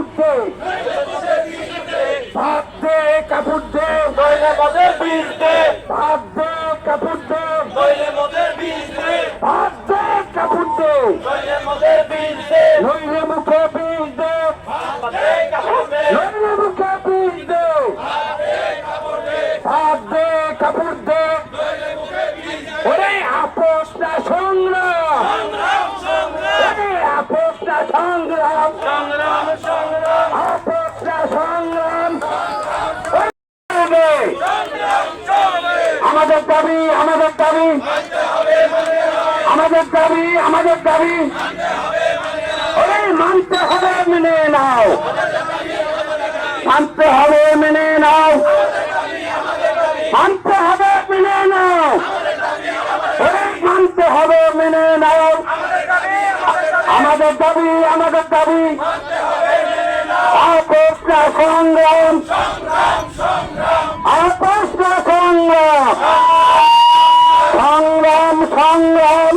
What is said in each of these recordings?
কাপড় দে, ভাত দে কাপড় দে, নইলে মদের বীজ দে, ভাত দে কাপড় দে, নইলে মদের বীজ দে, ভাত দে কাপড় দে, নইলে মদের বীজ দে, নইলে মুখে বীজ দে, ভাত দে কাপড় দে, নইলে মুখে বীজ দে, ভাত দে কাপড় দে। ওরে আপোষ না সংগ্রাম, সংগ্রাম সংগ্রাম ওরে আপোষ না সংগ্রাম, সংগ্রাম সংগ্রাম আপোষ না সংগ্রাম। সংগ্রাম চলবে, আমাদের দাবি, আমাদের দাবি, আমাদের দাবি, আমাদের দাবি। ওরে মানতে হবে, মেনে নাও, মানতে হবে, মেনে নাও, মানতে হবে, মেনে নাও, ওরে মানতে হবে, মেনে নাও। আমাদের দাবি, আমাদের দাবি, আপোষ না সংগ্রাম, আপোষ না সংগ্রাম, সংগ্রাম সংগ্রাম।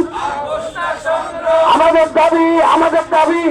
আমাদের দাবি, আমাদের দাবি,